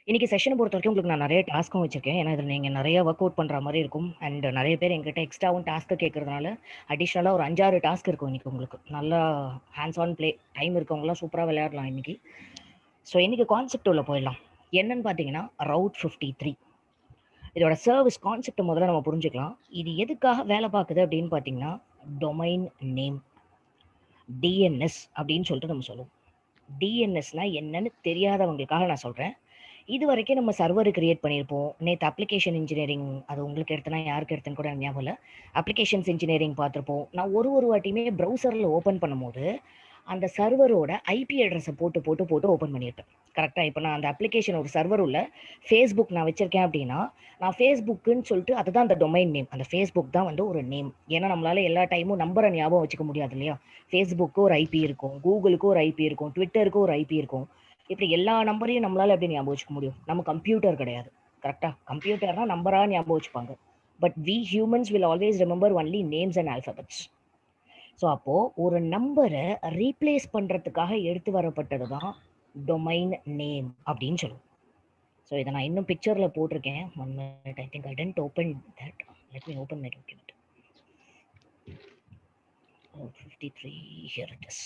இன்னைக்கு செஷனை பொறுத்த வரைக்கும் உங்களுக்கு நான் நிறைய டாஸ்க்கும் வச்சிருக்கேன். ஏன்னா இதில் நீங்கள் நிறைய ஒர்க் அவுட் பண்ணுற மாதிரி இருக்கும். அண்ட் நிறைய பேர் எங்கிட்ட எக்ஸ்ட்ராவும் டாஸ்க்கு கேட்கறதுனால அடிஷ்னலாக ஒரு 5-6 டாஸ்க் இருக்கும் இன்னைக்கு உங்களுக்கு. நல்லா ஹேண்ட்ஸ் ஆன் ப்ளே டைம் இருக்கவங்களாம் சூப்பராக விளையாடலாம் இன்னைக்கு. ஸோ இன்னைக்கு கான்செப்ட் உள்ள போயிடலாம். என்னன்னு பார்த்தீங்கன்னா ரவுட் 53. இதோட சர்வீஸ் கான்செப்ட் முதல்ல நம்ம புரிஞ்சுக்கலாம். இது எதுக்காக வேலை பார்க்குது அப்படின்னு பார்த்தீங்கன்னா டொமைன் நேம், டிஎன்எஸ் அப்படின்னு சொல்லிட்டு நம்ம சொல்லுவோம். டிஎன்எஸ்னா என்னன்னு தெரியாதவங்களுக்காக நான் சொல்கிறேன். இது வரைக்கும் நம்ம சர்வர் கிரியேட் பண்ணியிருப்போம். நேற்று அப்ளிகேஷன் இன்ஜினியரிங் அது உங்களுக்கு எடுத்தனா யாருக்கு எடுத்துன்னு கூட எனக்கு ஞாபகம் இல்லை. அப்ளிகேஷன்ஸ் இன்ஜினியரிங் பார்த்துருப்போம். நான் ஒரு வாட்டியுமே ப்ரௌசரில் ஓப்பன் பண்ணும்போது அந்த சர்வரோட ஐபி அட்ரஸை போட்டு போட்டு போட்டு ஓப்பன் பண்ணியிருப்பேன். கரெக்டாக இப்போ நான் அந்த அப்ளிகேஷன் ஒரு சர்வர் உள்ள ஃபேஸ்புக் நான் வச்சிருக்கேன் அப்படின்னா நான் ஃபேஸ்புக்குன்னு சொல்லிட்டு அதுதான் அந்த டொமைன் நேம். அந்த ஃபேஸ்புக் தான் வந்து ஒரு நேம். ஏன்னா நம்மளால எல்லா டைமும் நம்பரை ஞாபகம் வச்சுக்க முடியாது இல்லையா. ஃபேஸ்புக்கு ஒரு ஐபி இருக்கும், கூகுளுக்கு ஒரு ஐபி இருக்கும், ட்விட்டருக்கு ஒரு ஐபி இருக்கும். இப்படி எல்லா நம்பரையும் நம்மளால எப்படி ஞாபகம் வச்சுக்க முடியும்? நம்ம கம்ப்யூட்டர் கிடையாது. கரெக்டா? கம்ப்யூட்டர்னா நம்பரா ஞாபகம் வச்சுப்பாங்க. But we humans will always remember only names and alphabets. So அப்போ ஒரு நம்பரை ரீப்ளேஸ் பண்றதுக்காக எடுத்து வரப்பட்டது தான் டொமைன் நேம் அப்படின்னு சொல்லுவோம். ஸோ இதை நான் இன்னும் பிக்சர்ல போட்டிருக்கேன். 1 minute. I think I didn't open that. Let me open my document. 53. Here it is.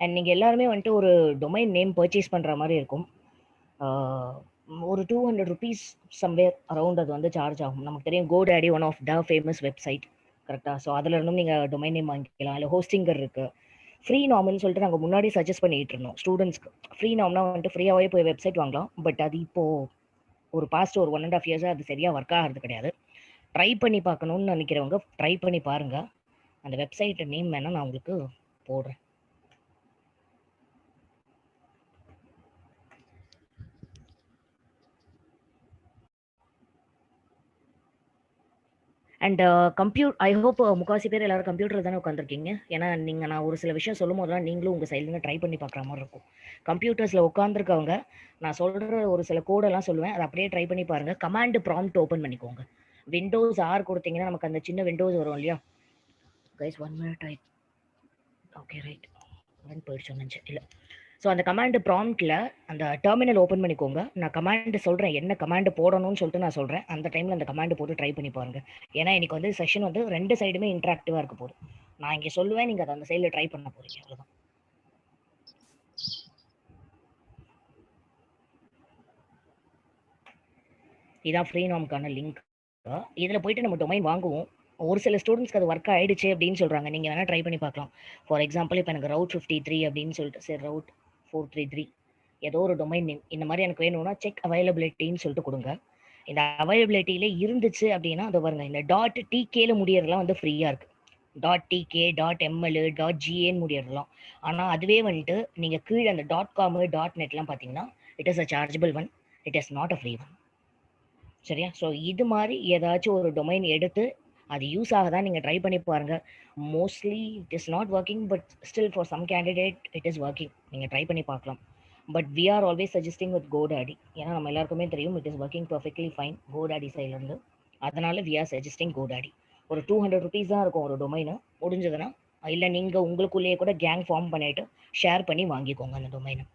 And நீங்கள் எல்லாருமே வந்துட்டு ஒரு டொமைன் நேம் பர்ச்சேஸ் பண்ணுற மாதிரி இருக்கும். ஒரு 200 rupees சம்வேர் அரௌண்ட் அது வந்து சார்ஜ் ஆகும். நமக்கு தெரியும் GoDaddy one of the famous website. கரெக்டாக? ஸோ அதில் இருந்தும் நீங்கள் டொமைன் நேம் வாங்கிக்கலாம். இல்லை ஹோஸ்டிங்கர் இருக்குது. ஃப்ரீ நாம்னு சொல்லிட்டு நாங்கள் முன்னாடி சஜஸ்ட் பண்ணிட்டு இருந்தோம் ஸ்டூடெண்ட்ஸ்க்கு. ஃப்ரீ நாம்னா வந்துட்டு ஃப்ரீயாகவே போய் வெப்சைட் வாங்கலாம். பட் அது இப்போது ஒரு பாஸ்ட் ஒரு 1.5 years அது சரியாக ஒர்க் ஆகிறது கிடையாது. ட்ரை பண்ணி பார்க்கணுன்னு நினைக்கிறவங்க ட்ரை பண்ணி பாருங்கள். அந்த வெப்சைட் நேம் வேணால் நான் உங்களுக்கு போடுறேன். அண்ட் ஐ ஹோப் முக்கால்வாசி பேர் எல்லாரும் கம்ப்யூட்டர் தானே உட்காந்துருக்கீங்க. ஏன்னா நான் ஒரு சில விஷயம் சொல்லும் போதெல்லாம் நீங்களும் உங்கள் சைட்லேருந்து ட்ரை பண்ணி பார்க்குற மாதிரி இருக்கும். கம்ப்யூட்டர்ஸில் உட்காந்துருக்கவங்க நான் சொல்கிற ஒரு சில கோடெல்லாம் சொல்லுவேன். அதை அப்படியே ட்ரை பண்ணி பாருங்கள். கமாண்ட் ப்ராம்ப்ட் ஓப்பன் பண்ணிக்கோங்க. விண்டோஸ் ஆர் கொடுத்தீங்கன்னா நமக்கு அந்த சின்ன விண்டோஸ் வரும் இல்லையா. Guys 1 minute. Okay right. போயிடுச்சு நினச்சேன். இல்லை. ஸோ அந்த கமாண்ட் ப்ராம்ப்டில் அந்த டெர்மினல் ஓப்பன் பண்ணிக்கோங்க. நான் கமாண்டு சொல்கிறேன், என்ன கமாண்டு போடணும்னு சொல்லிட்டு நான் சொல்கிறேன். அந்த டைமில் அந்த கமாண்டு போட்டு ட்ரை பண்ணி பாருங்கள். ஏன்னா எனக்கு வந்து செஷன் வந்து 2 சைடுமே இன்ட்ராக்டிவாக இருக்க போகுது. நான் இங்கே சொல்லுவேன், நீங்கள் அதை அந்த சைடில் ட்ரை பண்ண போகிறீங்க. அவ்வளோதான். இதான் ஃப்ரீ நாம்க்கான லிங்க். இதில் போயிட்டு நம்ம டொமைன் வாங்குவோம். ஒரு சில ஸ்டூடெண்ட்ஸ்க்கு அது ஒர்க் ஆகிடுச்சு அப்படின்னு சொல்கிறாங்க. நீங்கள் வேணால் ட்ரை பண்ணி பார்க்கலாம். ஃபார் எக்ஸாம்பிள் இப்போ எனக்கு ரவுட் 53 அப்படின்னு சொல்லிட்டு சரி ரவுட் 433 ஏதோ ஒரு டொமைன் நேம் இந்த மாதிரி எனக்கு வேணும்னா செக் அவைலபிலிட்டின்னு சொல்லிட்டு கொடுங்க. இந்த அவைலபிலிட்டியில இருந்துச்சு அப்படின்னா அதை பாருங்க, இந்த .tk முடியறதுலாம் வந்து ஃப்ரீயாக இருக்குது. .tk .ml .gaன்னு முடியறதுலாம். ஆனால் அதுவே வந்துட்டு நீங்கள் கீழே அந்த .com .netலாம் பார்த்தீங்கன்னா it is a chargeable one, it is not a free one. சரியா? ஸோ இது மாதிரி ஏதாச்சும் ஒரு டொமைன் எடுத்து அது யூஸ் ஆகதான் நீங்கள் ட்ரை பண்ணி பாருங்கள். Mostly it is not working, but still for some candidate it is working. நீங்கள் ட்ரை பண்ணி பார்க்கலாம். But we are always suggesting with GoDaddy. ஏன்னா நம்ம எல்லாருக்குமே தெரியும் it is working perfectly fine GoDaddy சைட்லேருந்து. அதனால வி ஆர் சஜஸ்டிங் GoDaddy. ஒரு 200 rupees தான் இருக்கும் ஒரு டொமைனு. முடிஞ்சதுன்னா இல்லை நீங்கள் உங்களுக்குள்ளேயே கூட கேங் ஃபார்ம் பண்ணிவிட்டு ஷேர் பண்ணி வாங்கிக்கோங்க அந்த டொமைனை.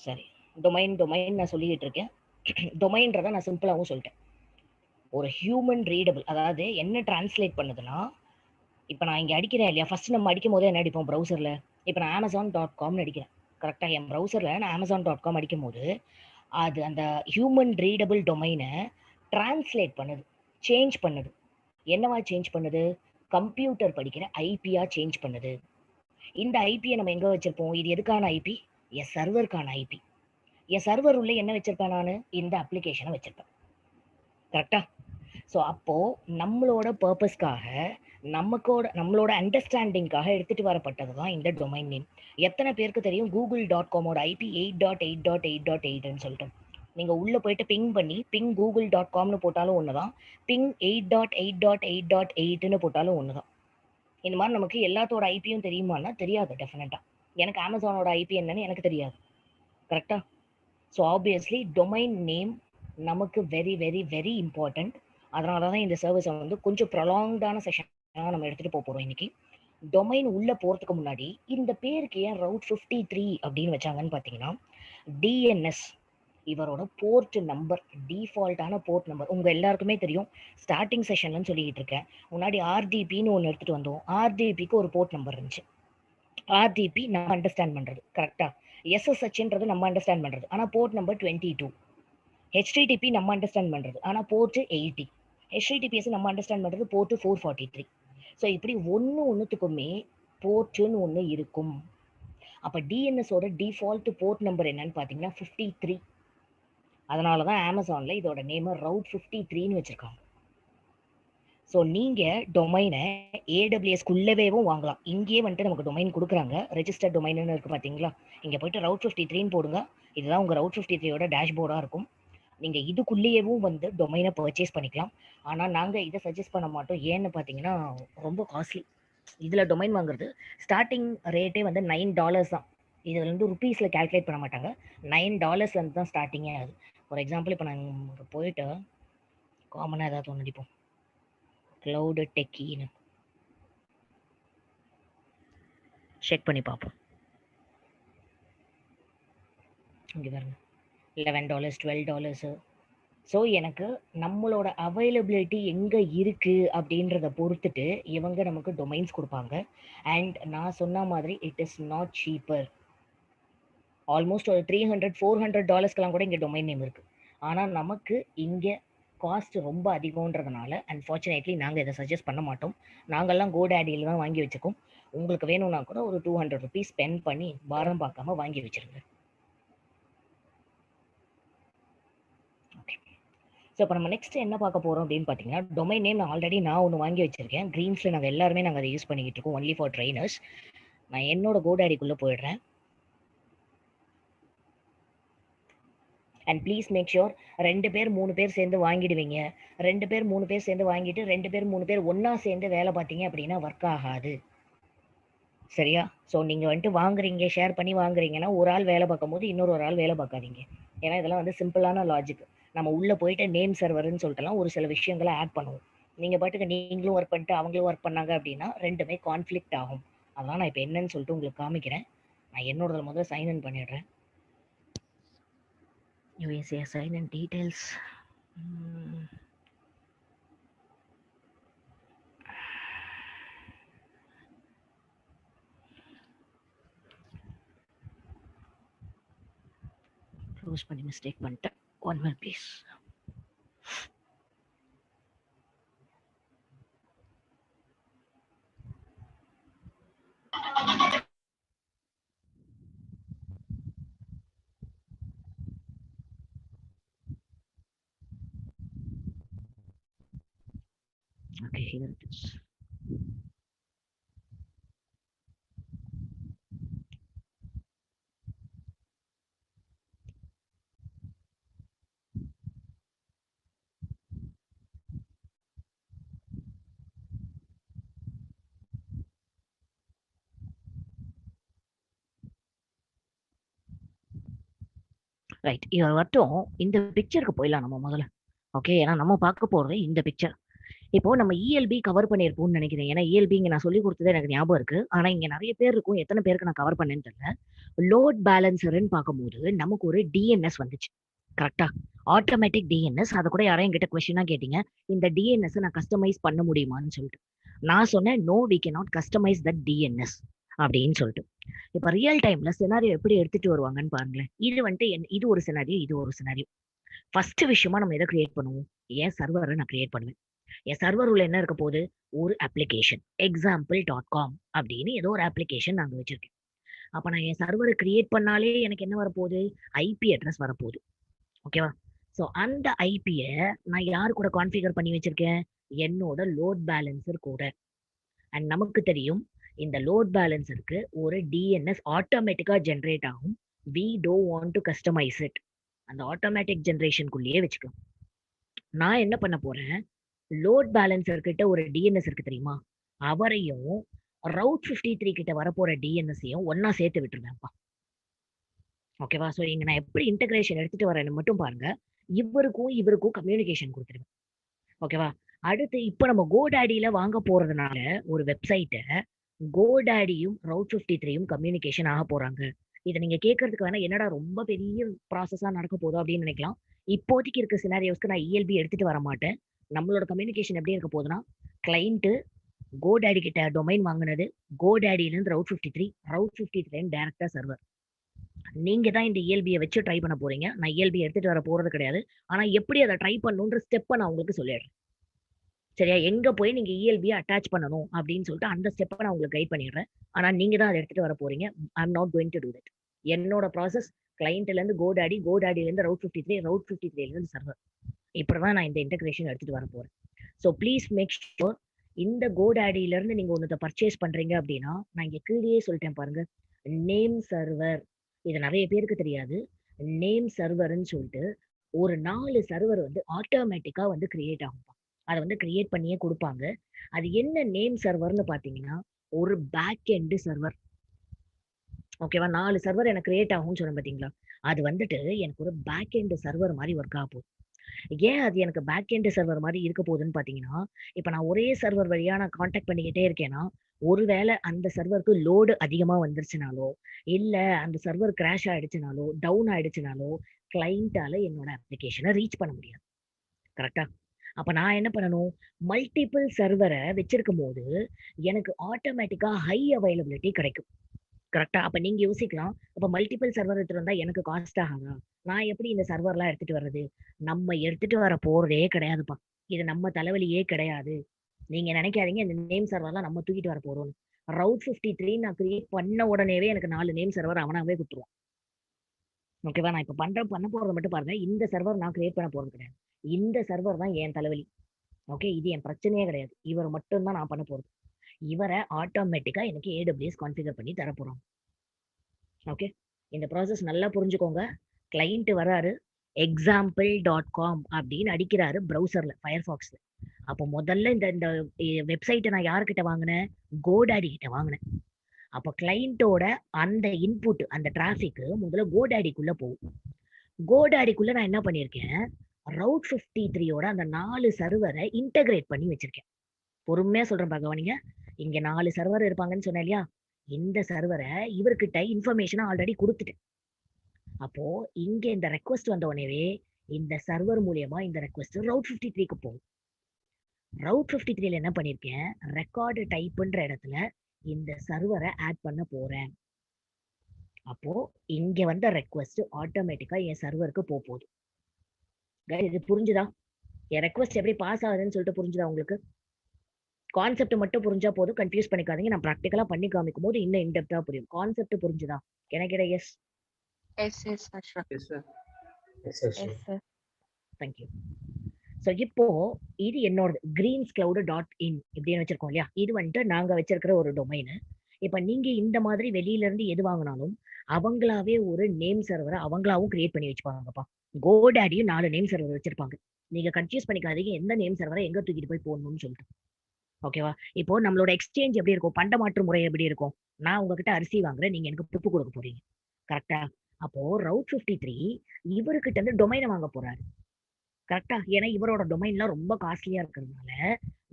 சரி, டொமைன் நான் சொல்லிக்கிட்டு இருக்கேன். டொமைன்றதை நான் சிம்பிளாகவும் சொல்லிட்டேன். ஒரு ஹியூமன் ரீடபிள், அதாவது என்ன டிரான்ஸ்லேட் பண்ணுதுன்னா, இப்போ நான் இங்கே அடிக்கிறேன் இல்லையா, ஃபர்ஸ்ட் நம்ம அடிக்கும் போதே என்ன அடிப்போம் ப்ரௌசரில். இப்போ நான் Amazon.com அடிக்கிறேன். கரெக்டாக என் ப்ரௌசரில் நான் Amazon.com அடிக்கும் போது அது அந்த ஹியூமன் ரீடபிள் டொமைனை டிரான்ஸ்லேட் பண்ணுது, சேஞ்ச் பண்ணுது. என்னவா சேஞ்ச் பண்ணுது? கம்ப்யூட்டர் படிக்கிற ஐபியா சேஞ்ச் பண்ணுது. இந்த ஐபியை நம்ம எங்கே வச்சிருப்போம்? இது எதுக்கான ஐபி? என் சர்வருக்கான ஐபி. என் சர்வர் உள்ள என்ன வச்சிருப்பேன்? நான் இந்த அப்ளிகேஷனை வச்சிருப்பேன். கரெக்டா? ஸோ அப்போது நம்மளோட பர்பஸ்க்காக நம்மளோட அண்டர்ஸ்டாண்டிங்காக எடுத்துகிட்டு வரப்பட்டது தான் இந்த டொமைன் நேம். எத்தனை பேருக்கு தெரியும் google.com ஐபி 8.8.8.8ன்னு சொல்லிட்டு? நீங்கள் உள்ளே போயிட்டு பிங் பண்ணி பிங் google.comனு போட்டாலும் ஒன்று தான், பிங் 8.8.8.8ன்னு போட்டாலும் ஒன்று தான். இந்த மாதிரி நமக்கு எல்லாத்தோட ஐபியும் தெரியுமான்னா தெரியாது டெஃபினட்டாக. எனக்கு அமேசானோட ஐபி என்னன்னு எனக்கு தெரியாது. கரெக்டாக? ஸோ ஆப்வியஸ்லி டொமைன் நேம் நமக்கு வெரி வெரி வெரி இம்பார்ட்டண்ட். அதனால தான் இந்த சர்வீஸை வந்து கொஞ்சம் ப்ரொலாங்டான செஷனாக நம்ம எடுத்துகிட்டு போக போகிறோம் இன்றைக்கி. டொமைன் உள்ள போறதுக்கு முன்னாடி இந்த பேருக்கு ஏன் ரவுட் 53 அப்படின்னு வச்சாங்கன்னு பார்த்தீங்கன்னா, டிஎன்எஸ் இவரோட போர்ட் நம்பர், டிஃபால்ட்டான போர்ட் நம்பர் உங்க எல்லாருக்குமே தெரியும். ஸ்டார்டிங் செஷன்லன்னு சொல்லிட்டு இருக்கேன். முன்னாடி ஆர்டிபின்னு ஒன்று எடுத்துட்டு வந்தோம். ஆர்டிபிக்கு ஒரு போர்ட் நம்பர் இருந்துச்சு. ஆர்டிபி நம்ம அண்டர்ஸ்டாண்ட் பண்றது கரெக்டா. எஸ்எஸ்ஹெச்ன்றது நம்ம அண்டர்ஸ்டாண்ட் பண்றது, ஆனா போர்ட் நம்பர் 22. ஹெச்டிடிபி நம்ம அண்டர்ஸ்டாண்ட் பண்றது, ஆனா போர்ட் 80. ஹெச்டிடிபிஎஸ் நம்ம அண்டர்ஸ்டாண்ட் பண்றது போர்ட் 443. ஸோ இப்படி ஒன்றுத்துக்குமே போர்ட்டுன்னு ஒன்று இருக்கும். அப்போ டிஎன்எஸோட டிஃபால்ட் போர்ட் நம்பர் என்னன்னு பார்த்தீங்கன்னா 53. அதனால தான் அமேசானில் இதோட நேமை ரவுட் 53ன்னு வச்சுருக்காங்க. ஸோ நீங்கள் டொமைனை ஏடபிள்யூஎஸ்குள்ளவேவும் வாங்கலாம். இங்கேயே வந்துட்டு நமக்கு டொமைன் கொடுக்குறாங்க. ரெஜிஸ்டர் டொமைன்னு இருக்குது பார்த்தீங்களா, இங்கே போயிட்டு ரவுட் 53ன்னு போடுங்க. இதுதான் உங்கள் ரவுட் 53யோட டேஷ்போர்டாக இருக்கும். நீங்கள் இதுக்குள்ளேயேவும் வந்து டொமைனை பர்ச்சேஸ் பண்ணிக்கலாம். ஆனால் நாங்கள் இதை சஜஸ்ட் பண்ண மாட்டோம். ஏன்னு பார்த்தீங்கன்னா ரொம்ப காஸ்ட்லி. இதில் டொமைன் வாங்குறது ஸ்டார்டிங் ரேட்டே வந்து $9 தான். இது வந்து ருப்பீஸில் கால்குலேட் பண்ண மாட்டாங்க. $9 தான் ஸ்டார்டிங்கே ஆகுது. ஃபார் எக்ஸாம்பிள் இப்போ நாங்கள் போயிட்டு காமனாக ஏதாவது ஒன்று அடிப்போம், க்ளவுடு டெக்கின்னு செக் பண்ணி பார்ப்போம். இங்கே பாருங்க, $11 $12. ஸோ எனக்கு நம்மளோட அவைலபிலிட்டி எங்கே இருக்குது அப்படின்றத பொறுத்துட்டு இவங்க நமக்கு டொமைன்ஸ் கொடுப்பாங்க. அண்ட் நான் சொன்ன மாதிரி it is not cheaper. Almost ஒரு $300-400 கூட இங்கே டொமைன் நேம் இருக்குது. ஆனால் நமக்கு இங்கே காஸ்ட் ரொம்ப அதிகம்ன்றதுனால அன்ஃபார்ச்சுனேட்லி நாங்கள் இதை சஜஸ்ட் பண்ண மாட்டோம். நாங்கள்லாம் கோடாடியில் தான் வாங்கி வச்சுக்கோம். உங்களுக்கு வேணும்னா கூட ஒரு $200 ஸ்பெண்ட் பண்ணி பாரம் பார்க்காம வாங்கி வச்சுருங்க. ஸோ இப்போ நம்ம நெக்ஸ்ட் என்ன பார்க்க போகிறோம் அப்படின்னு பார்த்தீங்கன்னா, டொமைன் நேம் நான் ஒன்று வாங்கி வச்சிருக்கேன். க்ரீன்ஸில் நாங்கள் எல்லாருமே நாங்கள் அதை யூஸ் பண்ணிக்கிட்டு இருக்கோம், ஒன்லி ஃபார் ட்ரைனர்ஸ். நான் என்னோட கோடாடிக்குள்ளே போயிடுறேன். அண்ட் ப்ளீஸ் மேக் ஷுர் 2 பேர் 3 பேர் சேர்ந்து வாங்கிடுவீங்க. 2 பேர் 3 பேர் சேர்ந்து வாங்கிட்டு 2 பேர் 3 பேர் ஒன்றா சேர்ந்து வேலை பார்த்தீங்க அப்படின்னா ஒர்க் ஆகாது. சரியா? ஸோ நீங்கள் வந்துட்டு வாங்குறீங்க, ஷேர் பண்ணி வாங்குறீங்கன்னா ஒரு ஆள் வேலை பார்க்கும் போது இன்னொரு ஆள் வேலை பார்க்காதீங்க. ஏன்னா இதெல்லாம் வந்து சிம்பிளான லாஜிக். நம்ம உள்ளே போயிட்டு நேம் சர்வர்னு சொல்லிட்டுலாம் ஒரு சில விஷயங்களை ஆட் பண்ணுவோம். நீங்கள் பாட்டுக்கு நீங்களும் ஒர்க் பண்ணிட்டு அவங்களும் ஒர்க் பண்ணாங்க அப்படின்னா ரெண்டுமே கான்ஃப்ளிக்ட் ஆகும். அதெல்லாம் நான் இப்போ என்னன்னு சொல்லிட்டு உங்களுக்கு காமிக்கிறேன். நான் என்னோட முதல்ல சைன் இன் பண்ணிடுறேன். USA sign in details. Close பண்ணி மிஸ்டேக் பண்ணிட்டேன். 1 minute please. Okay, here it is. Right, இது மட்டும் இந்த பிக்சருக்கு போயிடலாம் நம்ம முதல்ல. ஓகே, ஏன்னா நம்ம பார்க்க போறது இந்த பிக்சர். இப்போ நம்ம இஎல்பி கவர் பண்ணியிருப்போம்னு நினைக்கிறேன். ஏன்னா இஎல்பி இங்கே நான் சொல்லி கொடுத்தது எனக்கு ஞாபகம் இருக்கு. ஆனால் இங்கே நிறைய பேர் இருக்கும், எத்தனை பேருக்கு நான் கவர் பண்ணேன்னு தெரியல. லோட் பேலன்சர்ன்னு பார்க்கும்போது நமக்கு ஒரு டிஎன்எஸ் வந்துச்சு. கரெக்டா? Automatic DNS. அதை கூட யாரும் என்கிட்ட கொஸ்டினா கேட்டீங்க, இந்த டிஎன்எஸ் நான் கஸ்டமைஸ் பண்ண முடியுமான்னு சொல்லிட்டு. நான் சொன்னேன் no, we can not customise that DNS அப்படின்னு சொல்லிட்டு. இப்போ ரியல் டைம்ல சினாரியோ எப்படி எடுத்துட்டு வருவாங்கன்னு பாருங்களேன். இது வந்துட்டு இது ஒரு சினாரியோ, இது ஒரு சினாரியோ. ஃபர்ஸ்ட் விஷயமா நம்ம எதை கிரியேட் பண்ணுவோம்? என் சர்வரை நான் கிரியேட் பண்ணுவேன். என் சர்வர் உள்ள என்ன இருக்க போகுது? ஒரு அப்ளிகேஷன், example.com அப்படின்னு ஏதோ ஒரு அப்ளிகேஷன் நாங்கள் வச்சிருக்கேன். அப்போ நான் என் சர்வரை கிரியேட் பண்ணாலே எனக்கு என்ன வரப்போகுது? ஐபி அட்ரஸ் வரப்போகுது. ஓகேவா? ஸோ அந்த ஐபியை நான் யாரு கூட கான்ஃபிகர் பண்ணி வச்சிருக்கேன்? என்னோட லோட் பேலன்சர் கூட. அண்ட் நமக்கு தெரியும் இந்த லோட் பேலன்சருக்கு ஒரு டிஎன்எஸ் ஆட்டோமேட்டிக்கா ஜென்ரேட் ஆகும். We don't want to customise it. அந்த ஆட்டோமேட்டிக் ஜென்ரேஷனுக்குள்ளேயே வச்சுக்கலாம். நான் என்ன பண்ண போறேன்? லோட் பேலன்சர் கிட்ட ஒரு டிஎன்எஸ் இருக்கு தெரியுமா, அவரையும் ரவுட் 53 கிட்ட வரப்போற டிஎன்எஸ்ஸையும் ஒன்னா சேர்த்து விட்டுருவேன்ப்பா. ஓகேவா? ஸோ இங்க நான் எப்படி இன்டகிரேஷன் எடுத்துட்டு வரேன்னு மட்டும் பாருங்க. இவருக்கும் கம்யூனிகேஷன் கொடுத்துருவேன். ஓகேவா? அடுத்து இப்போ நம்ம கோடாடியில வாங்க போறதுனால ஒரு வெப்சைட்டை கோடாடியும் ரவுட் 53யும் கம்யூனிகேஷன் ஆக போறாங்க. இதை நீங்க கேட்கறதுக்கு வேணா என்னடா ரொம்ப பெரிய ப்ராசஸா நடக்க போதோ அப்படின்னு நினைக்கலாம். இப்போதைக்கு இருக்க சினாரியோஸ்க்கு நான் இஎல்பி எடுத்துட்டு வர மாட்டேன். நம்மளோட கம்யூனிகேஷன் எப்படி இருக்க போகுதுன்னா, கிளைண்ட் கோடாடி கிட்ட டொமைன் வாங்கினது, கோடாடில இருந்து ரவுட் 53, ரவுட் 53 டைரக்டா சர்வர். நீங்க தான் இந்த இஎல்பியை வச்சு ட்ரை பண்ண போறீங்க. நான் இஎல்பி எடுத்துட்டு வர போறது கிடையாது. ஆனா எப்படி அதை ட்ரை பண்ணணுன்ற ஸ்டெப்பை நான் உங்களுக்கு சொல்லிடுறேன். சரியா? எங்க போய் நீங்க இஎல்பியை அட்டாச் பண்ணணும் அப்படின்னு சொல்லிட்டு அந்த ஸ்டெப்பை நான் உங்களுக்கு கைட் பண்ணிடுறேன். ஆனா நீங்க தான் அதை எடுத்துட்டு வர போறீங்க. I am not going to do that. என்னோட ப்ராசஸ் கிளைண்ட்ல இருந்து கோடாடி, கோடாடில இருந்து ரவுட் 53, ரவுட் 53ல இருந்து சர்வர். இப்படிதான் நான் இந்த இன்டகிரேஷன் எடுத்துட்டு வர போறேன். ஸோ ப்ளீஸ் மேக் ஷூர் இந்த கோடாடில இருந்து நீங்க ஒன்னத்தை பர்ச்சேஸ் பண்றீங்க அப்படின்னா, நான் இங்க கீழே சொல்லிட்டேன் பாருங்க, நேம் சர்வர். இது நிறைய பேருக்கு தெரியாது. நேம் சர்வர்ன்னு சொல்லிட்டு ஒரு 4 சர்வர் வந்து ஆட்டோமேட்டிக்கா வந்து கிரியேட் ஆகும். அதை வந்து கிரியேட் பண்ணியே கொடுப்பாங்க. அது என்ன நேம் சர்வர்னு பாத்தீங்கன்னா, ஒரு பேக் எண்ட் சர்வர். ஓகேவா? 4 சர்வர் எனக்கு கிரியேட் ஆகும்னு சொன்னேன் பாத்தீங்களா? அது வந்துட்டு எனக்கு ஒரு பேக் எண்ட் சர்வர் மாதிரி ஒர்க் ஆக போகுது. ஏன் அது எனக்கு பேக் எண்ட் சர்வர் மாதிரி இருக்க போகுதுன்னு பாத்தீங்கன்னா, இப்ப நான் ஒரே சர்வர் வழியா நான் கான்டாக்ட் பண்ணிக்கிட்டே இருக்கேன்னா, ஒருவேளை அந்த சர்வருக்கு லோடு அதிகமா வந்துருச்சுனாலோ, இல்ல அந்த சர்வர் கிராஷ் ஆயிடுச்சுனாலோ, டவுன் ஆயிடுச்சுனாலோ, கிளைண்டால என்னோட அப்ளிகேஷனை ரீச் பண்ண முடியாது. கரெக்டா? அப்ப நான் என்ன பண்ணணும்? மல்டிபிள் சர்வரை வச்சிருக்கும் போது எனக்கு ஆட்டோமேட்டிக்கா ஹை அவைலபிலிட்டி கிடைக்கும். கரெக்டா? அப்ப நீங்க யோசிக்கலாம், அப்ப மல்டிபிள் சர்வர் எடுத்துட்டு வந்தா எனக்கு காஸ்ட் ஆகாதா? நான் எப்படி இந்த சர்வர்லாம் எடுத்துட்டு வர்றது? நம்ம எடுத்துட்டு வர போறதே கிடையாதுப்பா. இது நம்ம தலைவலியே கிடையாது. நீங்க நினைக்காதீங்க இந்த நேம் சர்வர்லாம் நம்ம தூக்கிட்டு வர போறோம்னு. ரவுட் 53 நான் கிரியேட் பண்ண உடனேவே எனக்கு 4 நேம் சர்வர் அவனாவே குடுத்துருவான். ஓகேவா? நான் இப்ப பண்ண போறத மட்டும் பாருங்க. இந்த சர்வர் நான் கிரியேட் பண்ண போறது கிடையாது. இந்த சர்வர் தான் என் தலைவலி. ஓகே? இது என் பிரச்சனையே கிடையாது. இவர் மட்டும் தான் நான் பண்ண போறது. இவரை ஆட்டோமேட்டிக்கா எனக்கு AWS கான்ஃபிகர் பண்ணி தர போறோம். ஓகே? இந்த ப்ராசஸ் நல்லா புரிஞ்சுக்கோங்க. கிளைண்ட் வராரு, example.com அப்படின்னு அடிக்கிறாரு ப்ரௌசர்ல, ஃபயர்பாக்ஸ்ல. அப்போ முதல்ல இந்த இந்த வெப்சைட்டை நான் யார்கிட்ட வாங்கினேன்? கோடாடி கிட்ட வாங்கினேன். அப்போ கிளைண்டோட அந்த இன்புட், அந்த டிராபிக் முதல்ல கோடாடிக்குள்ள போகும். கோடாடிக்குள்ள நான் என்ன பண்ணியிருக்கேன்? ரவுட் 53யோட அந்த 4 சர்வரை இன்டகிரேட் பண்ணி வச்சிருக்கேன். பொறுமையா சொல்றேன் பகவானிங்க. இங்க 4 சர்வர் இருப்பாங்கன்னு சொன்னேன் இல்லையா? இந்த சர்வரை இவர்கிட்ட இன்ஃபர்மேஷனை ஆல்ரெடி கொடுத்துட்டேன். அப்போ இங்க இந்த ரெக்வஸ்ட் வந்த உடனே இந்த சர்வர் மூலியமா இந்த ரெக்வஸ்ட் ரவுட் 53க்கு போகும். ரவுட் 53ல என்ன பண்ணிருக்கேன்? ரெக்கார்டு டைப்ன்ற இடத்துல இந்த சர்வரை ஆட் பண்ண போறேன். அப்போ இங்க வந்த ரெக்வஸ்ட் ஆட்டோமேட்டிக்கா என் சர்வருக்கு போகுது. இது புரிஞ்சுதா? என் ரெக்வஸ்ட் எப்படி பாஸ் ஆகுதுன்னு சொல்லிட்டு புரிஞ்சுதா உங்களுக்கு? கான்செப்ட் மட்டும் புரிஞ்சா போதும், கன்ஃபியூஸ் பண்ணிக்காதீங்க. நான் ப்ராக்டிக்கலா பண்ணி காமிக்கும் போது இன்னும் இன்டெப்தா புரியும். கான்செப்ட் புரிஞ்சுதா? எனக்கு yes. Yes yes sir. Yes sir. Yes sir. Thank you. So இப்போ இது என்னோட greenscloud.in இப்படின்னு வச்சிருக்கோம் இல்லையா? இது வந்துட்டு நாங்க வச்சிருக்கிற ஒரு டொமைனு. இப்ப நீங்க இந்த மாதிரி வெளியில இருந்து எது வாங்கினாலும் அவங்களாவே ஒரு நேம் சர்வரை அவங்களாவும் கிரியேட் பண்ணி வச்சுப்பாங்கப்பா. கோடாடியும் 4 நேம் சர்வர் வச்சிருப்பாங்க. நீங்க கன்ஃபியூஸ் பண்ணிக்காதீங்க எந்த நேம் சர்வரை எங்க தூக்கிட்டு போய் போடணும்னு சொல்லிட்டு. ஓகேவா? இப்போ நம்மளோட எக்ஸ்சேஞ்ச் எப்படி இருக்கும்? பண்ட மாற்று முறை எப்படி இருக்கும்? நான் உங்ககிட்ட அரிசி வாங்குறேன், நீங்க எனக்கு புப்பு கொடுக்க போறீங்க. கரெக்டா? அப்போ ரவுட் 53 இவர்கிட்ட இருந்து டொமைனை வாங்க போறாரு. கரெக்டா? ஏன்னா இவரோட டொமைன்லாம் ரொம்ப காஸ்ட்லியா இருக்கிறதுனால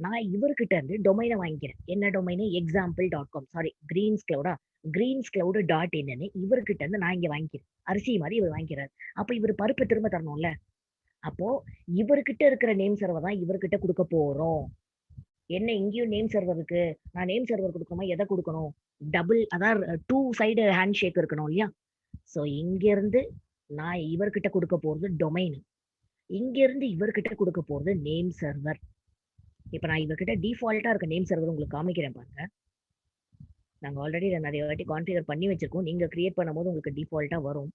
நான் இவர்கிட்ட இருந்து டொமைனை வாங்கிக்கிறேன். என்ன டொமைனு? example.com, சாரி greenscloud.in இவர்கிட்ட இருந்து நான் இங்க வாங்கிக்கிறேன். அரிசி மாதிரி இவர் வாங்கிக்கிறாரு. அப்ப இவர் பருப்பு திரும்ப தரணும்ல. அப்போ இவர்கிட்ட இருக்கிற நேம் சர்வர் தான் இவர்கிட்ட கொடுக்க போறோம். என்ன இங்கேயும் நேம் சர்வர் இருக்கு, நான் நேம் சர்வர் கொடுக்கணுமா? எதை கொடுக்கணும்? டபுள், அதாவது 2 சைடு ஹேண்ட் ஷேக் இருக்கணும் இல்லையா? சோ இங்க இருந்து நான் இவர்கிட்ட கொடுக்க போறது டொமைன், இங்க இருந்து இவர்கிட்ட கொடுக்க போறது நேம் சர்வர். இப்ப நான் இவர்கிட்ட டிஃபால்ட்டா இருக்க நேம் சர்வர் உங்களுக்கு காமிக்கிறேன் பாருங்க. நாங்க ஆல்ரெடி நிறைய வாட்டி கான்ஃபிகர் பண்ணி வச்சிருக்கோம். நீங்க கிரியேட் பண்ணும்போது உங்களுக்கு டிஃபால்ட்டா வரும்.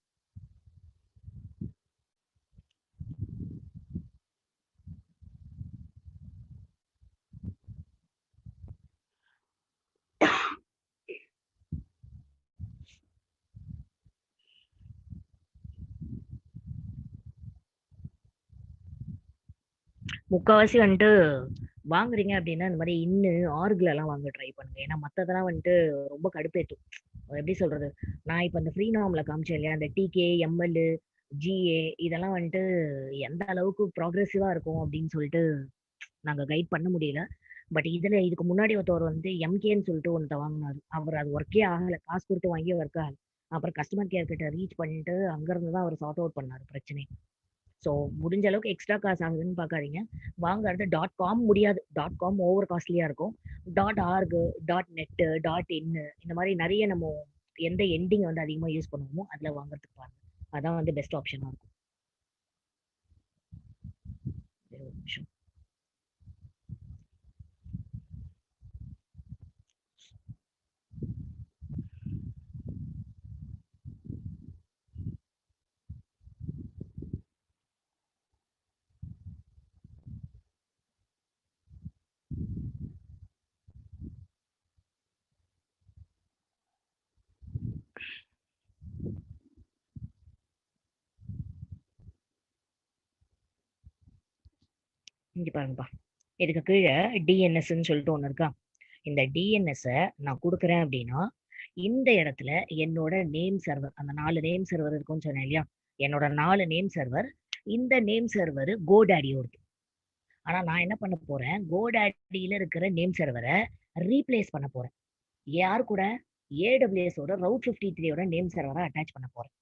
முக்காவாசி வந்துட்டு வாங்குறீங்க அப்படின்னா இந்த மாதிரி ஆர்குல எல்லாம் வாங்க ட்ரை பண்ணுங்க. ஏன்னா மத்ததெல்லாம் வந்துட்டு ரொம்ப கடுப்பேற்றும். எப்படி சொல்றது? நான் இப்ப இந்த ஃப்ரீ நார்ம்ல காமிச்சேன் இல்லையா? அந்த டிகே, எம்எல், ஜிஏ இதெல்லாம் வந்துட்டு எந்த அளவுக்கு ப்ராக்ரெசிவா இருக்கும் அப்படின்னு சொல்லிட்டு நாங்க கைட் பண்ண முடியல. பட் இதுக்கு முன்னாடி ஒருத்தவர் வந்து எம்கேன்னு சொல்லிட்டு ஒருத்த வாங்கினாரு. அவர் அது ஒர்க்கே ஆகல. காசு கொடுத்து வாங்கி ஒர்க் ஆகல. அப்புறம் கஸ்டமர் கேர் கிட்ட ரீச் பண்ணிட்டு அங்க இருந்து தான் அவர் சார்ட் அவுட் பண்ணாரு பிரச்சனை. ஸோ முடிஞ்ச அளவுக்கு எக்ஸ்ட்ரா காசு ஆகுதுன்னு பார்க்காதீங்க. வாங்குறது .com முடியாது. .com ஓவர் காஸ்ட்லியா இருக்கும். .org, .net, .in இந்த மாதிரி நிறைய நம்ம எந்த எண்டிங் வந்து அதிகமா யூஸ் பண்ணுவோமோ அதுல வாங்குறதுக்கு பாருங்க. அதான் வந்து பெஸ்ட் ஆப்ஷனா இருக்கும். ஒரு நிமிஷம். இங்க பாருங்கப்பா. இதுக்கு கீழே டிஎன்எஸ்ன்னு சொல்லிட்டு ஒண்ணு இருக்கா. இந்த டிஎன்எஸ் நான் கொடுக்குறேன் அப்படின்னா இந்த இடத்துல என்னோட நேம் சர்வர், அந்த 4 நேம் சர்வர் இருக்கும்னு சொன்னேன் இல்லையா, என்னோட 4 நேம் சர்வர், இந்த நேம் சர்வர் கோடாடியோடது. ஆனா நான் என்ன பண்ண போறேன், கோடாடியில இருக்கிற நேம் சர்வரை ரீப்ளேஸ் பண்ண போறேன். யார் கூட? ஏடபிள்யூஎஸோட ரவுட் 53 நேம் சர்வரை அட்டாச் பண்ண போறேன்.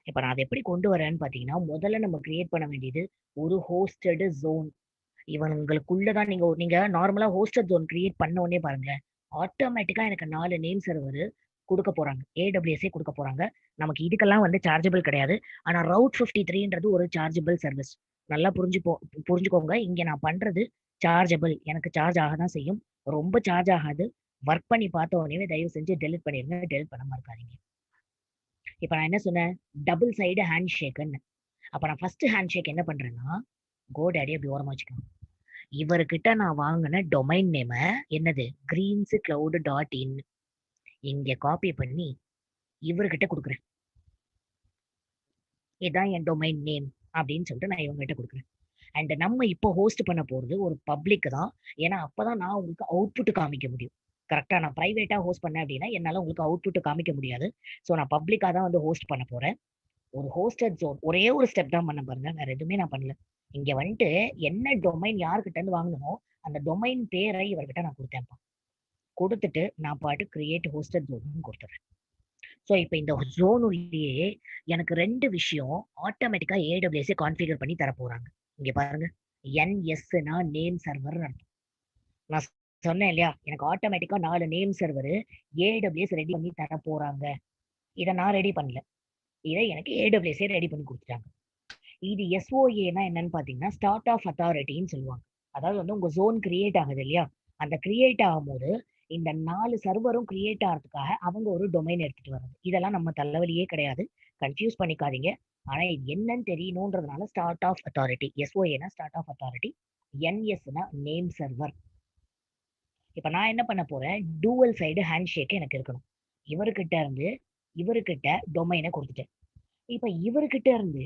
இப்ப நான் அதை எப்படி கொண்டு வரேன்னு பாத்தீங்கன்னா, முதல்ல நம்ம கிரியேட் பண்ண வேண்டியது ஒரு ஹோஸ்டட் ஜோன். இவங்களுக்குள்ளதான் நீங்க நார்மலா ஹோஸ்டட் ஜோன் கிரியேட் பண்ண உடனே பாருங்க, ஆட்டோமேட்டிக்கா எனக்கு 4 நேம் சர்வர் கொடுக்க போறாங்க. ஏடபிள்யூஎஸ்ஏ கொடுக்க போறாங்க. நமக்கு இதுக்கெல்லாம் வந்து சார்ஜபிள் கிடையாது. ஆனா ரவுட் 53ன்றது ஒரு சார்ஜபிள் சர்வீஸ். நல்லா புரிஞ்சுக்கோங்க. இங்க நான் பண்றது சார்ஜபிள். எனக்கு சார்ஜ் ஆக தான் செய்யும். ரொம்ப சார்ஜ் ஆகாது. ஒர்க் பண்ணி பார்த்த உடனே தயவு செஞ்சு டெலிட் பண்ணிருங்க. டெலிட் பண்ணாம இருக்காதீங்க. இப்ப நான் என்ன சொன்னேன், டபுள் சைடு ஹேண்ட் ஷேக்குன்னு. அப்ப நான் ஃபர்ஸ்ட் ஹேண்ட் ஷேக் என்ன பண்றேன்னா, கோடாடி அப்படி ஓரமா வச்சுக்கணும். இவர்கிட்ட நான் வாங்கின டொமைன் நேம என்னது, greenscloud.in, இங்க காப்பி பண்ணி இவர்கிட்ட கொடுக்குறேன். இதான் என் டொமைன் நேம் அப்படின்னு சொல்லிட்டு நான் இவங்ககிட்ட கொடுக்குறேன். அண்ட் நம்ம இப்போ ஹோஸ்ட் பண்ண போறது ஒரு பப்ளிக் தான். ஏன்னா அப்பதான் நான் உங்களுக்கு அவுட்புட் காமிக்க முடியும். கரெக்டா? நான் பிரைவேட்டா ஹோஸ்ட் பண்ணேன் அப்படின்னா என்னால உங்களுக்கு அவுட்புட் காமிக்க முடியாது. ஸோ நான் பப்ளிக்கா தான் வந்து ஹோஸ்ட் பண்ண போறேன். ஒரு ஹோஸ்டட் ஜோன் ஒரே ஒரு ஸ்டெப் தான் பண்ண பாருங்க, வேற எதுவுமே நான் பண்ணல. இங்க வந்துட்டு என்ன டொமைன் யாருக்கிட்ட இருந்து வாங்கணுமோ அந்த டொமைன் பேரை இவர்கிட்ட நான் கொடுத்தேன்ப்பா. கொடுத்துட்டு நான் பாட்டு கிரியேட் ஹோஸ்டட் ஜோன் கொடுத்துறேன். ஸோ இப்போ இந்த ஜோனுலயே எனக்கு 2 விஷயம் ஆட்டோமேட்டிக்கா ஏடபிள்யூஎஸ் கான்ஃபிகர் பண்ணி தர போறாங்க. இங்க பாருங்க, என்எஸ்னா நேம் சர்வர் அர்த்தம். நான் சொன்னேன் இல்லையா, எனக்கு ஆட்டோமேட்டிக்கா 4 நேம் சர்வர் ஏடபிள்யூஎஸ் ரெடி பண்ணி தர போறாங்க. இதை நான் ரெடி பண்ணல. இதை எனக்கு ஏடபிள்யூஎஸ் ரெடி பண்ணி கொடுத்துட்டாங்க. இது எஸ்ஓஏனா என்னன்னு பாத்தீங்கன்னா ஸ்டார்ட் ஆஃப் அத்தாரிட்டின்னு சொல்லுவாங்க. அதாவது வந்து உங்க ஜோன் கிரியேட் ஆகுது இல்லையா, அந்த கிரியேட் ஆகும்போது இந்த 4 சர்வரும் கிரியேட் ஆகிறதுக்காக அவங்க ஒரு டொமைன் எடுத்துட்டு வர்றது. இதெல்லாம் நம்ம தலைவலியே கிடையாது. கன்ஃபியூஸ் பண்ணிக்காதீங்க. ஆனா இது என்னன்னு தெரியணுன்றதுனால ஸ்டார்ட் ஆஃப் அத்தாரிட்டி, எஸ்ஓஏனா ஸ்டார்ட் ஆஃப் அத்தாரிட்டி, என்எஸ்னா நேம் சர்வர். இப்ப நான் என்ன பண்ண போறேன், டூவல் சைடு ஹேண்ட் ஷேக் எனக்கு இருக்கணும். இவர்கிட்ட இருந்து இவர்கிட்ட டொமைனை கொடுத்துட்டேன். இப்ப இவர்கிட்ட இருந்து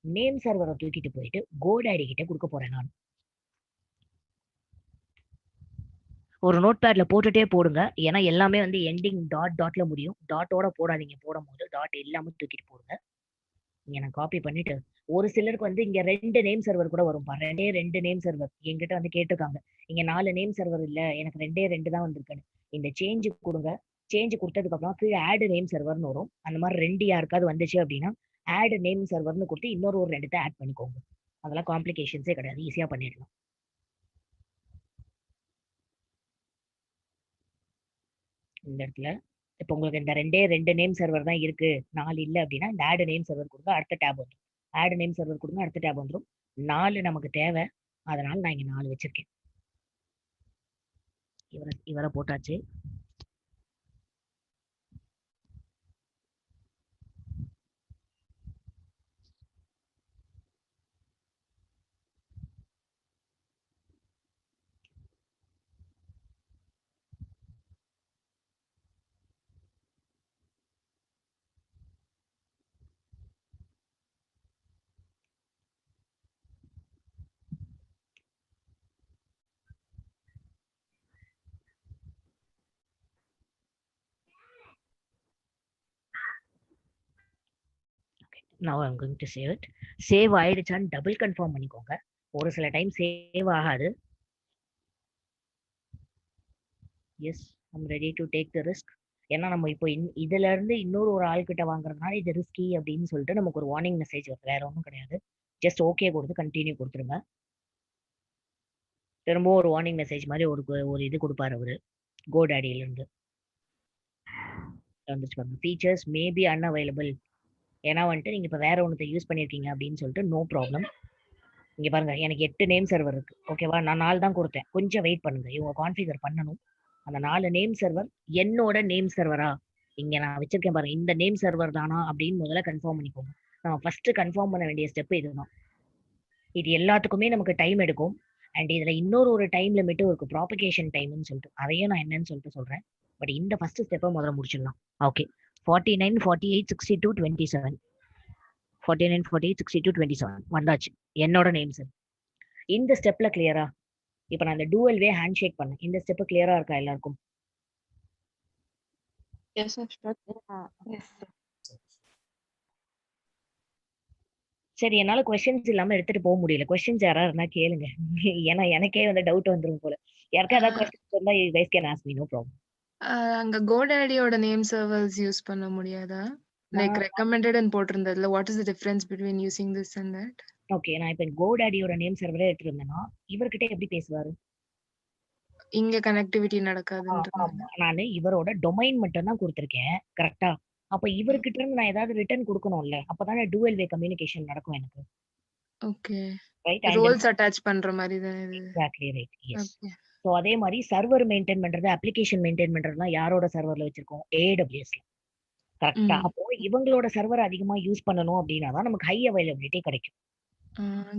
நேம் சர்வரை தூக்கிட்டு போயிட்டு கோடாடி கிட்ட கொடுக்க போறேன் நான். ஒரு நோட் பேட்ல போட்டுட்டே போடுங்க. ஏன்னா எல்லாமே வந்து எண்டிங் டாட்ல முடியும். டாட்டோட போடாதீங்க. போடும்போது டாட் எல்லாமே தூக்கிட்டு போடுங்க. இங்க நான் காப்பி பண்ணிட்டு, ஒரு சிலருக்கு வந்து இங்க 2 நேம் சர்வர் கூட வரும்பா. 2 நேம் சர்வர் என்கிட்ட வந்து கேட்டிருக்காங்க. இங்க 4 நேம் சர்வர் இல்ல, எனக்கு 2 தான் வந்திருக்குன்னு. இந்த சேஞ்ச் கொடுங்க. சேஞ்ச் கொடுத்ததுக்கு அப்புறம் கீழே ஆட் நேம் சர்வர்னு வரும். அந்த மாதிரி 2 யாருக்காவது வந்துச்சு அப்படின்னா ஆட் நேம் சர்வர்னு கொடுத்து இன்னொரு 2 ஆட் பண்ணிக்கோங்க. அதெல்லாம் காம்ப்ளிகேஷன்ஸே கிடையாது. ஈஸியா பண்ணிடலாம். இந்த இடத்துல இப்போ உங்களுக்கு இந்த 2 நேம் சர்வர் தான் இருக்கு, 4 இல்ல அப்படின்னா இந்த ஆட் நேம் சர்வர் கொடுங்க. அடுத்த டேப் வந்துடும். ஆட் நேம் சர்வர் கொடுங்க, அடுத்த டேப் வந்துடும். 4 நமக்கு தேவை. அதனால நான் இங்க 4 வச்சிருக்கேன். இவரை போட்டாச்சு. Now I'm going to save it. Save ஆயிடுச்சான்னு டபுள் கன்ஃபார்ம் பண்ணிக்கோங்க. ஒரு சில டைம் சேவ் ஆகாது. Yes, I'm ready to take the risk. ஏன்னா நம்ம இப்போ இதுல இருந்து இன்னொரு ஒரு ஆள்கிட்ட வாங்குறதுனால இது ரிஸ்கி அப்படின்னு சொல்லிட்டு நமக்கு ஒரு வார்னிங் மெசேஜ் வருது, வேற ஒன்றும் கிடையாது. ஜஸ்ட் ஓகே கொடுத்து கண்டினியூ கொடுத்துருங்க. திரும்பவும் ஒரு வார்னிங் மெசேஜ் மாதிரி ஒரு இது கொடுப்பாரு அவரு கோடாடியில இருந்து. வந்துச்சு பாருங்க, ஃபீச்சர்ஸ் மேபி அன்அவைலபிள். ஏன்னா வந்துட்டு நீங்க இப்ப வேற ஒன்றத்தை யூஸ் பண்ணிருக்கீங்க அப்படின்னு சொல்லிட்டு நோ ப்ராப்ளம். இங்க பாருங்க, எனக்கு 8 நேம் சர்வர் இருக்கு. ஓகேவா, நான் 4 தான் கொடுத்தேன். கொஞ்சம் வெயிட் பண்ணுங்க, இவங்க கான்ஃபிகர் பண்ணணும். அந்த 4 நேம் சர்வர் என்னோட நேம் சர்வரா இங்க நான் வச்சிருக்கேன் பாருங்க, இந்த நேம் சர்வர் தானா அப்படின்னு முதல்ல கன்ஃபார்ம் பண்ணிக்கோங்க. நம்ம ஃபர்ஸ்ட் கன்ஃபார்ம் பண்ண வேண்டிய ஸ்டெப் இதுதான். இது எல்லாத்துக்குமே நமக்கு டைம் எடுக்கும். அண்ட் இதுல இன்னொரு ஒரு டைம் லிமிட்டும் இருக்கு, ப்ராபகேஷன் டைம்னு சொல்லிட்டு. அதையும் நான் என்னன்னு சொல்லிட்டு சொல்றேன். பட் இந்த ஃபர்ஸ்ட் ஸ்டெப்பை முதல்ல முடிச்சிடலாம். ஓகே, 49 48 62 27 49 48 62 27 வந்தாச்சு என்னோட நேம் சார். இந்த ஸ்டெப்ல கிளியரா? இப்ப நான் இந்த டூவல் வே ஹேண்ட் ஷேக் பண்ணேன், இந்த ஸ்டெப் கிளியரா இருக்கா எல்லாருக்கும்? எஸ் அஸ்வத். எஸ் சரி, என்னால கொஸ்டின்ஸ் இல்லாம எடுத்துட்டு போக முடியல. கொஸ்டின்ஸ் யாரா இருந்தா கேளுங்க. ஏன்னா எனக்கே வந்து டவுட் வந்துரும் போல. யாருக்கா ஏதாவது கொஸ்டின்ஸ் இருந்தா you guys can ask me, no problem. அங்க கோடாடியோட நேம் சர்வர்ஸ் யூஸ் பண்ண முடியாதா? லைக் ரெக்கமெண்டட் ன்னு போட்டிருந்ததுல, what is the difference between using this and that? Okay, நான் இப்ப கோடாடியோட நேம் சர்வரே எடுத்துருந்தேன்னா இவர்கிட்ட எப்படி பேசுவாரு? இங்க கனெக்டிவிட்டி நடக்காதுன்றது. நானு இவரோட டொமைன் மட்டும் தான் கொடுத்திருக்கேன், கரெக்டா? அப்ப இவர்கிட்ட இருந்து நான் ஏதாவது ரிட்டர்ன் கொடுக்கணும்ல, அப்பதானே டூவல் வே கம்யூனிகேஷன் நடக்கும் எனக்கு. ஓகே, ரைட், ரோல்ஸ் அட்டாச் பண்ற மாதிரி தான் இது. Exactly right, yes. Okay, so அதே மாதிரி சர்வர் மெயின்டைன் பண்றது, அப்ளிகேஷன் மெயின்டைன் பண்றதுலாம் யாரோட சர்வர்ல வச்சிருக்கோம்? AWSல, கரெக்டா? அப்போ இவங்களோட சர்வர் அதிகமா யூஸ் பண்ணணும் அப்படின்னா தான் நமக்கு ஹை அவைலபிலிட்டி கிடைக்கும்.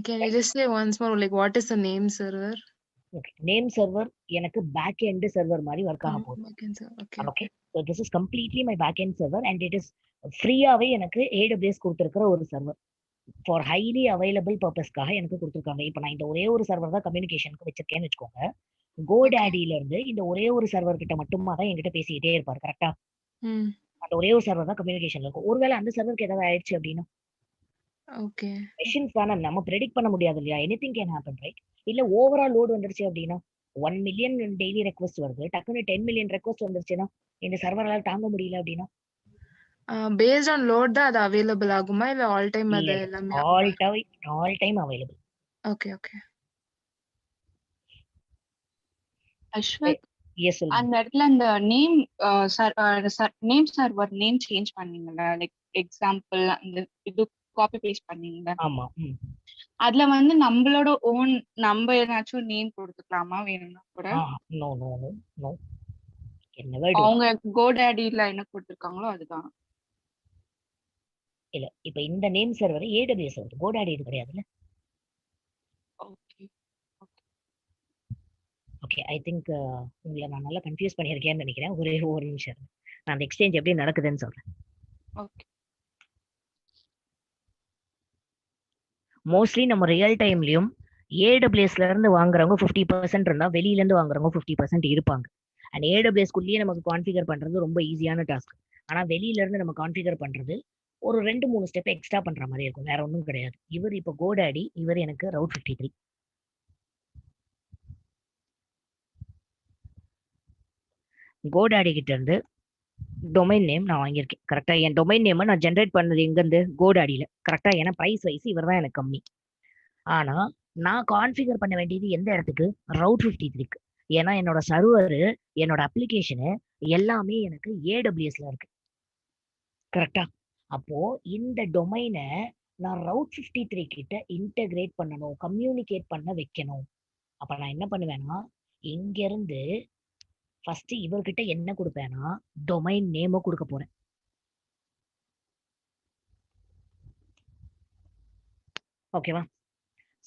Can you just say once more, like what is the name server? Okay, name server எனக்கு பேக் எண்ட் சர்வர் மாதிரி ஒர்க் ஆக போகுது. Okay, okay, so this is completely my backend server and it is ஃப்ரீயாவே எனக்கு AWS கொடுத்திருக்கிற ஒரு server for highly available பர்பஸ்க்காக எனக்கு கொடுத்துருக்காங்க. இப்போ நான் இந்த ஒரே ஒரு சர்வர் தான் கம்யூனிகேஷனுக்கு வச்சிருக்கேன்னு வச்சுக்கோங்க. கோடாடியில இருந்து இந்த ஒரே ஒரு சர்வர் கிட்ட மட்டுமா தான் என்கிட்ட பேசிக்கிட்டே இருப்பாரு, கரெக்டா? அந்த ஒரே ஒரு சர்வர் தான் கம்யூனிகேஷன்ல இருக்கும். ஒருவேளை அந்த சர்வருக்கு ஏதாவது ஆயிடுச்சு அப்படின்னா, ஓகே, மெஷின்ஸ் தானே, நம்ம ப்ரெடிக்ட் பண்ண முடியாது இல்லையா? Anything can happen, right? இல்ல ஓவரா லோடு வந்துருச்சு அப்படின்னா, 1 மில்லியன் டெய்லி ரெக்வஸ்ட் வருது, டக்குன்னு 10 மில்லியன் ரெக்வஸ்ட் வந்துருச்சுன்னா இந்த சர்வரால தாங்க முடியல அப்படின்னா, பேஸ்ட் ஆன் லோட் தான் அது அவைலபிள் ஆகுமா, இல்ல ஆல் டைம் அது எல்லாமே? All time available. Okay, okay. Ashwath, yes, சொல்லுங்க. அந்த இடத்துல அந்த name name server name change பண்ணீங்கல்ல, லைக் எக்ஸாம்பிள் அந்த இது காப்பி பேஸ்ட் பண்ணீங்கல்ல, ஆமா. அதுல வந்து நம்மளோட ஓன் நம்ம ஏதாச்சும் நேம் கொடுத்துக்கலாமா வேணும்னா கூட? No no no no, never do. அவங்க கோடாடில என்ன கொடுத்திருக்காங்களோ அதுதான். இல்ல, இப்ப இந்த நேம் சர்வர் AWS வருது, கோடாடி இது கிடையாதுல்ல. ஓகே, ஓகே, ஐ திங்க் உங்களை நான் நல்லா கன்ஃபியூஸ் பண்ணியிருக்கேன்னு நினைக்கிறேன். ஒரே ஒரு நிமிஷம் நான் அந்த எக்ஸ்சேஞ்ச் எப்படி நடக்குதுன்னு சொல்றேன். ஓகே. மோஸ்ட்லி நம்ம ரியல் டைம்லயும் AWSல இருந்து வாங்குறவங்க 50% இருந்தா வெளியில இருந்து வாங்குறவங்க 50% இருப்பாங்க. அண்ட் AWS குள்ளேயே நமக்கு கான்ஃபிகர் பண்றது ரொம்ப ஈஸியான டாஸ்க். ஆனா வெளியில இருந்து நம்ம கான்ஃபிகர் பண்றது ஒரு 2-3 ஸ்டெப் எக்ஸ்ட்ரா பண்ற மாதிரி இருக்கும், வேற ஒன்றும் கிடையாது. இவர் இப்போ கோடாடி, இவர் எனக்கு ரவுட் 53. கோடாடி கிட்ட இருந்து டொமைன் நேம் நான் வாங்கியிருக்கேன், கரெக்டா? என் டொமைன் நேம் நான் ஜென்ரேட் பண்ணது எங்க இருந்து? கோடாடியில, கரெக்டா? ஏன்னா பிரைஸ் வைஸ் இவர் தான் எனக்கு கம்மி. ஆனா நான் கான்ஃபிகர் பண்ண வேண்டியது எந்த இடத்துக்கு? ரவுட் 53க்கு. ஏன்னா என்னோட சர்வர், என்னோட அப்ளிகேஷனு எல்லாமே எனக்கு AWSல இருக்கு, கரெக்டா? அப்போ இந்த டொமைனை நான் ரவுட் 53 கிட்ட இன்டகிரேட் பண்ணணும், கம்யூனிகேட் பண்ண வைக்கணும். அப்ப நான் என்ன பண்ணுவேன்னா, இங்க இருந்து ஃபர்ஸ்ட் இவர்கிட்ட என்ன கொடுப்பேன்னா டொமைன் நேம கொடுக்க போறேன். ஓகேவா?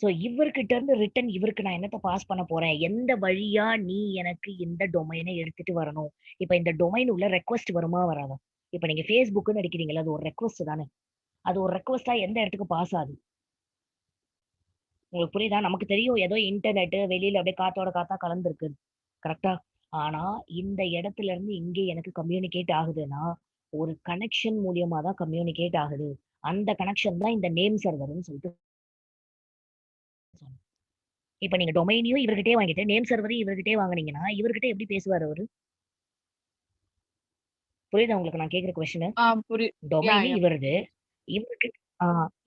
சோ இவர்கிட்ட இருந்து ரிட்டன் இவருக்கு நான் என்னத்த பாஸ் பண்ண போறேன்? எந்த வழியா நீ எனக்கு இந்த டொமைனை எடுத்துட்டு வரணும்? இப்ப இந்த டொமைன் உள்ள ரெக்வஸ்ட் வருமா வராதா? இப்ப நீங்க Facebookன்னு அடிக்கிறீங்களா, அது ஒரு ரெக்வஸ்ட் தானே? அது ஒரு ரெக்வஸ்டா எந்த இடத்துக்கு பாஸ் ஆகுது? உங்களுக்கு புரியுதா? நமக்கு தெரியும் ஏதோ இன்டர்நெட் வெளியில அப்படியே காத்தோட காத்தா கலந்துருக்கு, கரெக்டா? ஆனா இந்த இடத்துல இருந்து இங்கே எனக்கு கம்யூனிகேட் ஆகுதுன்னா ஒரு கனெக்ஷன் மூலியமா தான் கம்யூனிகேட் ஆகுது. அந்த கனெக்ஷன் தான் இந்த நேம் சர்வர்னு சொல்லிட்டு சொன்னேன். இப்ப நீங்க டொமைனையும் இவர்கிட்டே வாங்கிட்டு நேம் சர்வரையும் இவர்கிட்டே வாங்குனீங்கன்னா இவர்கிட்ட எப்படி பேசுவாரு அவரு? புரியுதா உங்களுக்கு நான் கேக்குற கொஸ்டின்? புரியுது. Domain yeah. இவருது, இவருக்கு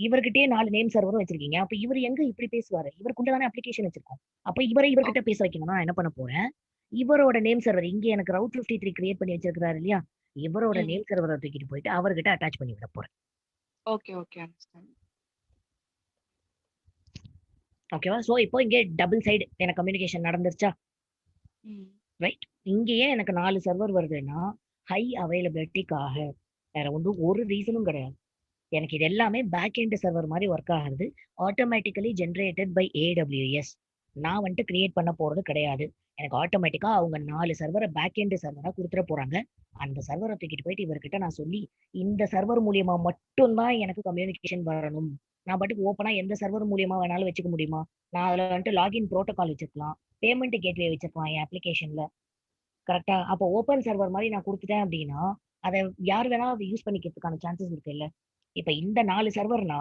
இவர்கிட்டயே 4 நேம் சர்வரும் வச்சிருக்கீங்க. அப்ப இவர் எங்க இப்படி பேசுவாரு? இவருக்கு தானே அப்ளிகேஷன் வச்சிருக்கோம். அப்ப இவரை இவர்கிட்ட பேச வைக்கணும்னா நான் என்ன பண்ண போறேன்? இவரோட நேம் சர்வர் இங்க எனக்கு ரவுட் 53 கிரியேட் பண்ணி வச்சிருக்காரு இல்லையா? இவரோட நேம் சர்வரை தூக்கிட்டு போயிட்டு அவர்கிட்ட அட்டாச் பண்ணி விட போறேன். Okay understand. ஓகேவா? சோ இப்போ இங்க டபுள் சைடு எனக்கு கம்யூனிகேஷன் நடந்துருச்சா? ரைட். இங்கேயே எனக்கு 4 சர்வர் வருதுன்னா ஹை அவைலபிலிட்டிக்காக, வேற ஒரு ரீசனும் கிடையாது. எனக்கு இது எல்லாமே பேக் எண்ட் சர்வர் மாதிரி ஒர்க் ஆகுது. Automatically generated by AWS. நான் வந்துட்டு கிரியேட் பண்ண போறது கிடையாது. எனக்கு ஆட்டோமேட்டிக்கா அவங்க 4 சர்வரை பேக் எண்ட் சர்வரா கொடுத்துட போறாங்க. அந்த சர்வரை தூக்கிட்டு போயிட்டு இவர்கிட்ட நான் சொல்லி இந்த சர்வர் மூலியமா மட்டும்தான் எனக்கு கம்யூனிகேஷன் வரணும். நான் பாட்டுக்கு ஓப்பனா எந்த சர்வர் மூலியமா வேணாலும் வச்சுக்க முடியுமா? நான் அதுல வந்துட்டு லாகின் ப்ரோட்டோகால் வச்சிருக்கலாம், பேமெண்ட் கேட்வே வச்சிருக்கலாம் என் அப்ளிகேஷன்ல. கரெக்டா? அப்போ ஓப்பன் சர்வர் மாதிரி நான் கொடுத்துட்டேன் அப்படின்னா அதை யார் வேணாலும் அதை யூஸ் பண்ணிக்கிறதுக்கான சான்சஸ் இருக்கு இல்ல? இப்ப இந்த 4 சர்வர்னா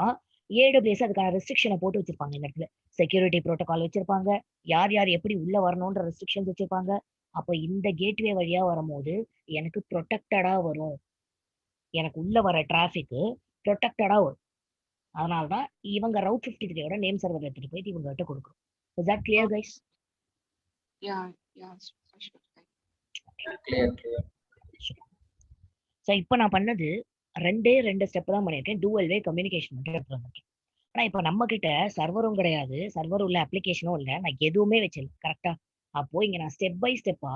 AWS அதுக்கான ரெஸ்ட்ரிக்ஷனை போட்டு வச்சிருப்பாங்க. இந்த இடத்துல செக்யூரிட்டி ப்ரோட்டோகால் வச்சிருப்பாங்க, யார் யார் எப்படி உள்ள வரணும்ன்ற ரெஸ்ட்ரிக்ஷன்ஸ் வச்சிருப்பாங்க. அப்போ இந்த கேட்வே வழியா வரும்போது எனக்கு ப்ரொடெக்டடா வரும். எனக்கு உள்ள வர டிராபிக் ப்ரொடெக்டடா வரும். அதனாலதான் இவங்க ரவுட் 53யோட நேம் சர்வர் எடுத்துட்டு போயிட்டு இவங்க கிட்ட கொடுக்குறோம். Is that clear, guys? Yeah. Clear. So இப்போ நான் பண்ணது 2 ஸ்டெப் தான் பண்ணியிருக்கேன். டூவல் வே கம்யூனிகேஷன் மட்டும் எடுத்து வந்திருக்கேன். ஆனா இப்போ நம்ம கிட்ட சர்வரும் கிடையாது, சர்வர் உள்ள அப்ளிகேஷனும் இல்லை, நான் எதுவுமே வச்சிருக்கேன். கரெக்டா? அப்போ இங்க நான் ஸ்டெப் பை ஸ்டெப்பா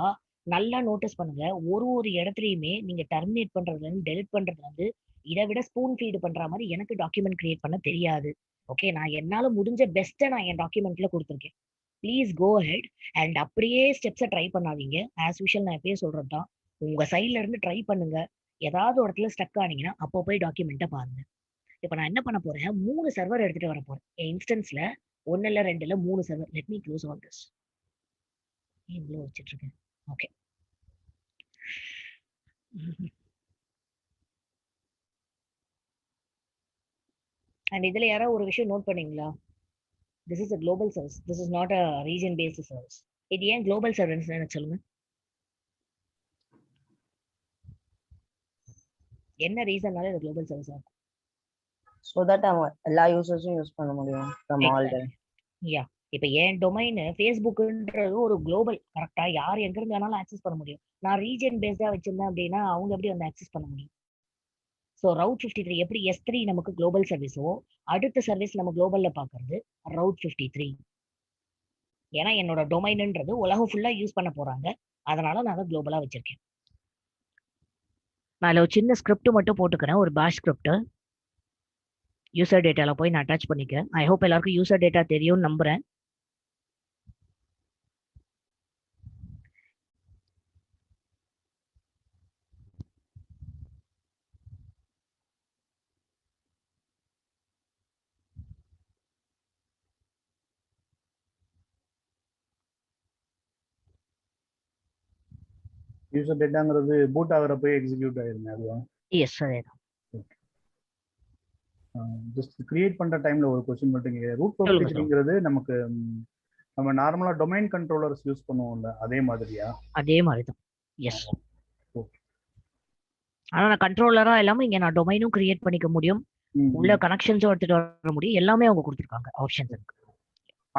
நல்லா நோட்டீஸ் பண்ணுங்க. ஒரு இடத்துலயுமே நீங்க டெர்மினேட் பண்றதுல இருந்து டெலிட் பண்றதுல இருந்து இதை விட ஸ்பூன் ஃபீடு பண்ற மாதிரி எனக்கு டாக்குமெண்ட் கிரியேட் பண்ண தெரியாது. ஓகே, நான் என்னால முடிஞ்ச பெஸ்ட்டை நான் என் டாக்குமெண்ட்ல கொடுத்துருக்கேன். ப்ளீஸ் கோ ஹெட் அண்ட் அப்படியே ஸ்டெப்ஸை ட்ரை பண்ணாதீங்க. ஆஸ் யூஷுவல் நான் எப்பயே சொல்றதுதான், உங்க சைட்ல இருந்து ட்ரை பண்ணுங்க. ஏதாவது ஒரு இடத்துல ஸ்டக் ஆனீங்கன்னா அப்போ போய் டாக்குமெண்ட்டை பாருங்க. இப்போ நான் என்ன பண்ண போறேன், 3 சர்வர் எடுத்துட்டு வர போறேன். என் இன்ஸ்டன்ஸ்ல 1 இல்ல 2 இல்ல 3 server. Let me close all this. இவ்வளோ வச்சுட்டு இருக்கேன். ஓகே. அண்ட் இதுல யாராவது ஒரு விஷயம் நோட் பண்ணீங்களா? This is a global service. This is not a region based service. இது ஏன் குளோபல் சர்வீஸ் எனக்கு சொல்லுங்க. என்ன ரீசன்னால இது குளோபல் சர்வீஸ் ஆகும்? So that எல்லா யூசர்ஸும் யூஸ் பண்ண முடியும் from all the. யா, இப்போ என் டொமைன் ஃபேஸ்புக்ன்றது ஒரு குளோபல். கரெக்டா? யார் எங்க இருந்து வேணாலும் ஆக்சஸ் பண்ண முடியும். நான் ரீஜன் பேஸ்டா வச்சிருந்தேன் அப்படின்னா அவங்க எப்படி வந்து ஆக்சஸ் பண்ண முடியும்? ஸோ ரவுட் 53 எப்படி S3 நமக்கு குளோபல் சர்வீஸோ, அடுத்த சர்வீஸ் நம்ம குளோபல்ல பாக்குறது ரவுட் 53. ஏன்னா என்னோட டொமைன்ன்றது உலகம் ஃபுல்லா யூஸ் பண்ண போறாங்க, அதனால நான் அதை குளோபலா வச்சிருக்கேன். நான் ஒரு சின்ன ஸ்கிரிப்ட் மட்டும் போட்டுக்கிறேன், ஒரு பாஷ் ஸ்கிரிப்ட். யூசர் டேட்டால போய் நான் அட்டாச் பண்ணிக்கிறேன். ஐ ஹோப் எல்லாருக்கும் யூசர் டேட்டா தெரியும்னு நம்புறேன். யூசர் டேட்டாங்கிறது பூட் ஆகுறப்ப எக்ஸிக்யூட் ஆயிருங்க அதுவா? எஸ், அதேதான். ஜஸ்ட் கிரியேட் பண்ற டைம்ல ஒரு क्वेश्चन மட்டும் கேக்குறேன். ரூட் 53ங்கிறது நமக்கு நம்ம நார்மலா டொமைன் கண்ட்ரோலர்ஸ் யூஸ் பண்ணுவோம்ல, அதே மாதிரியா? அதே மாதிரி தான். எஸ். ஓகே. ஆனா நான் கண்ட்ரோலரா இல்லாம இங்க நான் டொமைனும் கிரியேட் பண்ணிக்க முடியும், உள்ள கனெக்ஷன்ஸும் எடுத்துட்டு வர முடியும். எல்லாமே அவங்க கொடுத்துருக்காங்க ஆப்ஷன்ஸ் இருக்கு.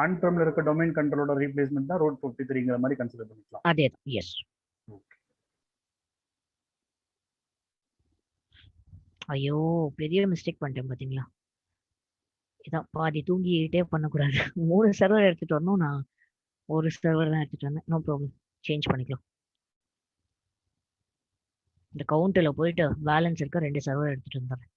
ஆன் பிரம்ல இருக்க டொமைன் கண்ட்ரோலர் ரீப்ளேஸ்மென்ட் தான் ரூட் 53ங்கிற மாதிரி கன்சிடர் பண்ணிக்கலாம். அதேதான். எஸ். ஐயோ, பெரிய மிஸ்டேக் பண்ணிட்டேன் பாத்தீங்களா? இதான் பாதி தூங்கிட்டே பண்ணக்கூடாது. 3 சர்வர் எடுத்துட்டு வரணும், நான் ஒரு சர்வர் தான் எடுத்துட்டு வந்தேன். நோ ப்ராப்ளம், சேஞ்ச் பண்ணிக்கலாம். இந்த கவுண்ட்ல போயிட்டு பேலன்ஸ் இருக்க 2 சர்வர் எடுத்துட்டு வந்துடுறேன்.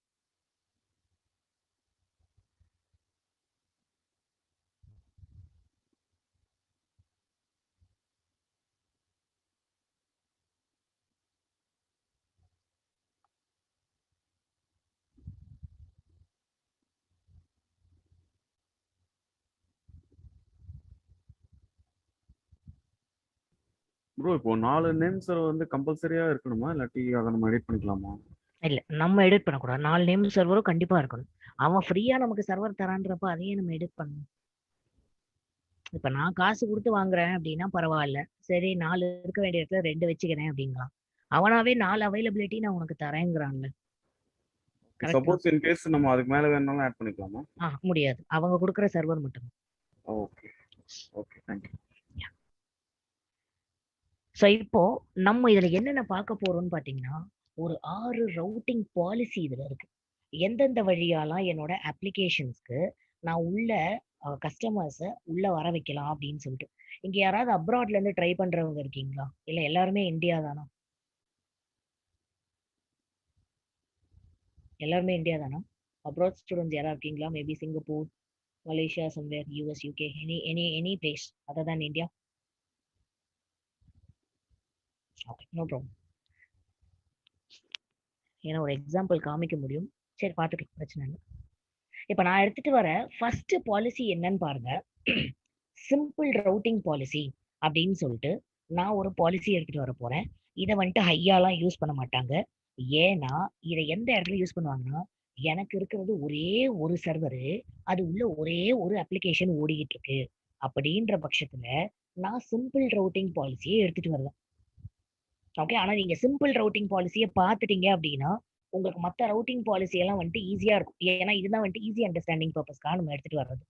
ப்ரோ இப்போ 4 நேம் சர்வர் வந்து கம்பல்சரியா இருக்கணுமா, இல்லாட்டி அதை நம்ம எடிட் பண்ணிக்கலாமா? இல்ல, நம்ம எடிட் பண்ணக்கூடாது. 4 நேம் சர்வரும் கண்டிப்பா இருக்கணும். அவன் ஃப்ரீயா நமக்கு சர்வர் தரான்றப்ப அதையே நம்ம எடிட் பண்ணணும். இப்ப நான் காசு குடுத்து வாங்குறேன் அப்படின்னா பரவாயில்ல. சரி 4 இருக்க வேண்டிய இடத்துல 2 வச்சுக்கிறேன் அப்படிங்கலாம். அவனாவே 4 அவைலபிலிட்டி நான் உனக்கு தரேங்கிறான்ல. கரெக்ட்டா? சப்போஸ் இன் கேஸ் நம்ம அதுக்கு மேல வேணும்னாலும் ஆட் பண்ணிக்கலாமா? முடியாது. அவங்க குடுக்குற சர்வர் மட்டும். Okay. Okay. Thank you. So இப்போ நம்ம இதுல என்னென்ன பார்க்க போறோம்னு பார்த்தீங்கன்னா, ஒரு 6 ரவுட்டிங் பாலிசி இதுல இருக்கு. எந்தெந்த வழியாலாம் என்னோட அப்ளிகேஷன்ஸ்க்கு நான் உள்ள கஸ்டமர்ஸ உள்ள வர வைக்கலாம் அப்படின்னு சொல்லிட்டு. இங்க யாராவது அப்ராட்ல இருந்து ட்ரை பண்றவங்க இருக்கீங்களா? இல்ல எல்லாருமே இந்தியா தானா? எல்லாருமே இந்தியா தானா? அப்ராட் ஸ்டூடண்ட்ஸ் யாராவது இருக்கீங்களா? Maybe Singapore, Malaysia, somewhere, US, UK, any place other than India? Okay, no problem. ஏன்னா ஒரு எக்ஸாம்பிள் காமிக்க முடியும். சரி பார்த்துக்கலாம், பிரச்சனை இல்லை. இப்ப நான் எடுத்துட்டு வர ஃபர்ஸ்ட் பாலிசி என்னன்னு பாருங்க. சிம்பிள் ரவுட்டிங் பாலிசி அப்படின்னு சொல்லிட்டு நான் ஒரு பாலிசி எடுத்துட்டு வர போறேன். இதை வந்துட்டு ஹையாலாம் யூஸ் பண்ண மாட்டாங்க. ஏன்னா இதை எந்த இடத்துல யூஸ் பண்ணுவாங்கன்னா, எனக்கு இருக்கிறது ஒரே ஒரு சர்வரு, அது உள்ள ஒரே ஒரு அப்ளிகேஷன் ஓடிக்கிட்டு இருக்கு அப்படின்ற பட்சத்துல நான் சிம்பிள் ரவுட்டிங் பாலிசியை எடுத்துட்டு வருவேன். ஓகே, ஆனா நீங்க சிம்பிள் ரவுட்டிங் பாலிசியை பார்த்துட்டீங்க அப்படின்னா உங்களுக்கு மற்ற ரவுட்டிங் பாலிசி எல்லாம் வந்துட்டு ஈஸியா இருக்கும். ஏன்னா இதுதான் வந்துட்டு ஈஸி அண்டர்ஸ்டாண்டிங் பர்பஸ்க்காக நம்ம எடுத்துட்டு வர்றது.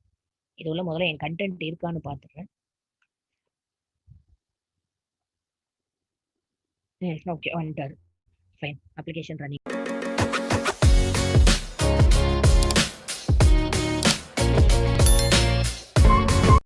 இது உள்ள முதல்ல என் கண்டென்ட் இருக்கான்னு பாத்துறேன். ஓகே, வந்துட்டாரு. Fine, application running.